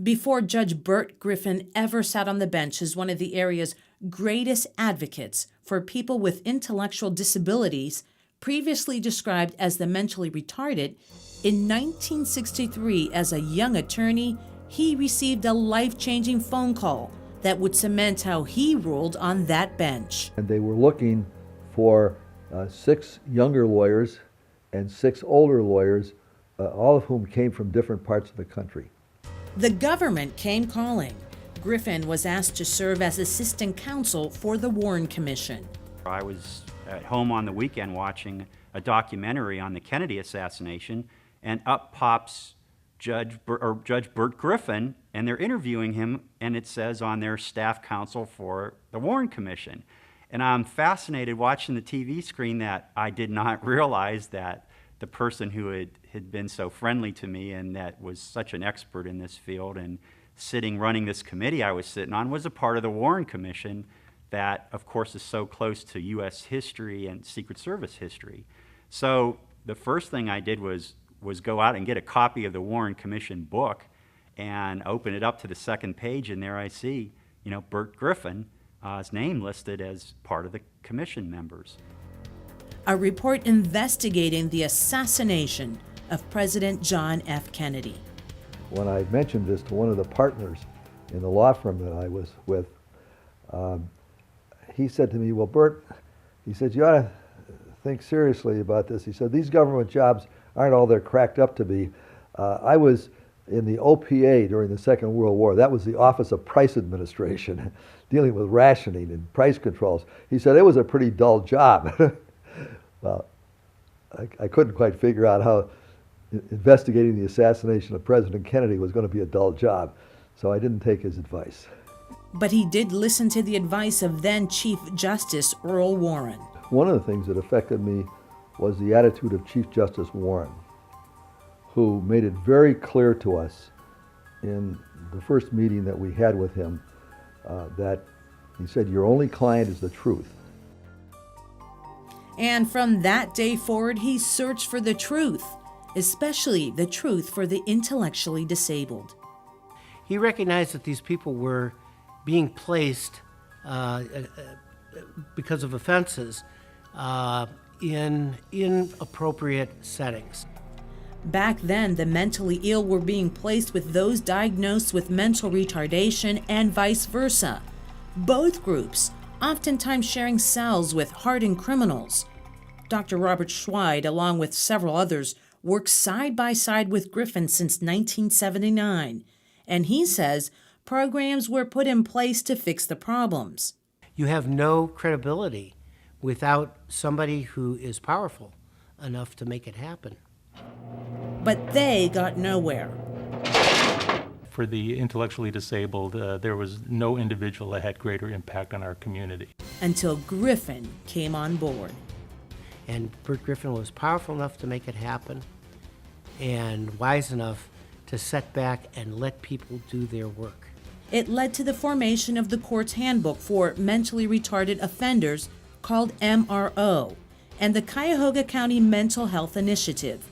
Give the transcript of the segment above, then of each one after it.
Before Judge Burt Griffin ever sat on the bench as one of the area's greatest advocates for people with intellectual disabilities, previously described as the mentally retarded, in 1963, as a young attorney, he received a life-changing phone call that would cement how he ruled on that bench. And they were looking for 6 younger lawyers and 6 older lawyers, all of whom came from different parts of the country. The government came calling. Griffin was asked to serve as assistant counsel for the Warren Commission. I was at home on the weekend watching a documentary on the Kennedy assassination, and up pops Judge Burt Griffin, and they're interviewing him, and it says on their staff counsel for the Warren Commission. And I'm fascinated watching the TV screen that I did not realize that the person who had been so friendly to me and that was such an expert in this field and running this committee I was sitting on was a part of the Warren Commission that, of course, is so close to U.S. history and Secret Service history. So the first thing I did was go out and get a copy of the Warren Commission book and open it up to the second page, and there I see, Burt Griffin, his name listed as part of the commission members. A report investigating the assassination of President John F. Kennedy. When I mentioned this to one of the partners in the law firm that I was with, he said to me, well, Bert, he said, you ought to think seriously about this. He said, these government jobs aren't all they're cracked up to be. I was in the OPA during the Second World War. That was the Office of Price Administration, dealing with rationing and price controls. He said it was a pretty dull job. Well, I couldn't quite figure out how investigating the assassination of President Kennedy was going to be a dull job, so I didn't take his advice. But he did listen to the advice of then Chief Justice Earl Warren. One of the things that affected me was the attitude of Chief Justice Warren, who made it very clear to us in the first meeting that we had with him that he said, your only client is the truth. And from that day forward, he searched for the truth, especially the truth for the intellectually disabled. He recognized that these people were being placed because of offenses in inappropriate settings. Back then, the mentally ill were being placed with those diagnosed with mental retardation and vice versa. Both groups oftentimes sharing cells with hardened criminals. Dr. Robert Schweid, along with several others, worked side by side with Griffin since 1979, and he says programs were put in place to fix the problems. You have no credibility without somebody who is powerful enough to make it happen. But they got nowhere. For the intellectually disabled, there was no individual that had greater impact on our community. Until Griffin came on board. And Burt Griffin was powerful enough to make it happen and wise enough to set back and let people do their work. It led to the formation of the court's handbook for mentally retarded offenders called MRO and the Cuyahoga County Mental Health Initiative.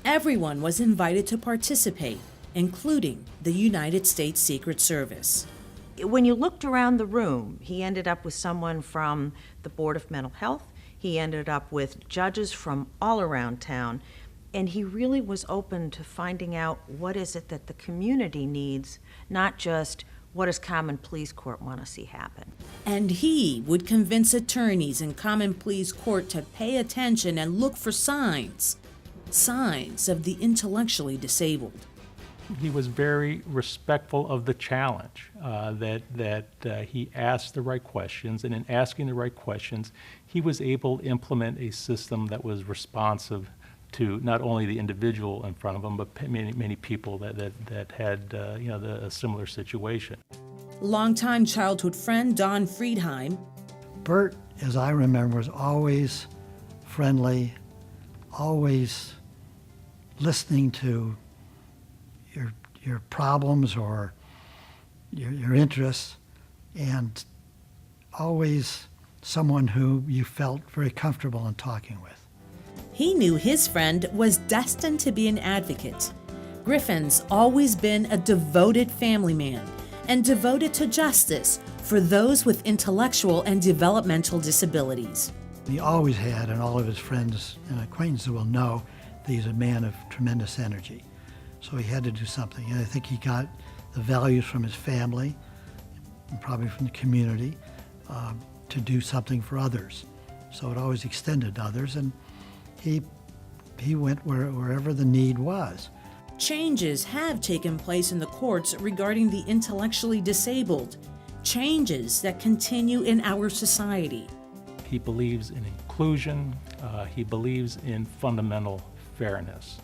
Everyone was invited to participate, including the United States Secret Service. When you looked around the room, he ended up with someone from the Board of Mental Health. He ended up with judges from all around town. And he really was open to finding out what is it that the community needs, not just what does Common Pleas Court want to see happen. And he would convince attorneys in Common Pleas Court to pay attention and look for signs of the intellectually disabled. He was very respectful of the challenge, that he asked the right questions, and in asking the right questions, he was able to implement a system that was responsive to not only the individual in front of him, but many people that had a similar situation. Longtime childhood friend Don Friedheim. Bert, as I remember, was always friendly, always listening to your problems or your interests, and always someone who you felt very comfortable in talking with. He knew his friend was destined to be an advocate. Griffin's always been a devoted family man and devoted to justice for those with intellectual and developmental disabilities. He always had, and all of his friends and acquaintances will know, that he's a man of tremendous energy. So he had to do something. And I think he got the values from his family, and probably from the community, to do something for others. So it always extended to others, and he went wherever the need was. Changes have taken place in the courts regarding the intellectually disabled, changes that continue in our society. He believes in inclusion. He believes in fundamental fairness,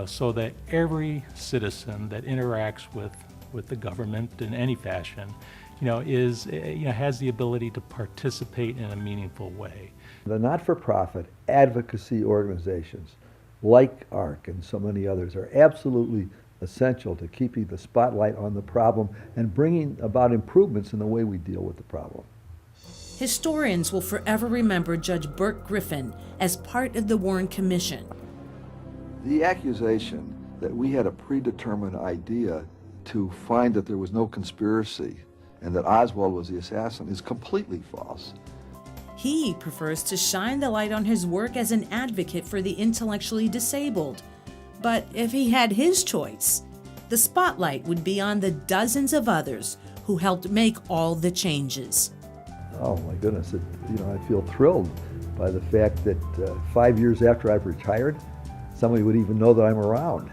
so that every citizen that interacts with the government in any fashion, has the ability to participate in a meaningful way. The not-for-profit advocacy organizations like ARC and so many others are absolutely essential to keeping the spotlight on the problem and bringing about improvements in the way we deal with the problem. Historians will forever remember Judge Burt Griffin as part of the Warren Commission. The accusation that we had a predetermined idea to find that there was no conspiracy and that Oswald was the assassin is completely false. He prefers to shine the light on his work as an advocate for the intellectually disabled. But if he had his choice, the spotlight would be on the dozens of others who helped make all the changes. Oh my goodness, I feel thrilled by the fact that 5 years after I've retired, somebody would even know that I'm around.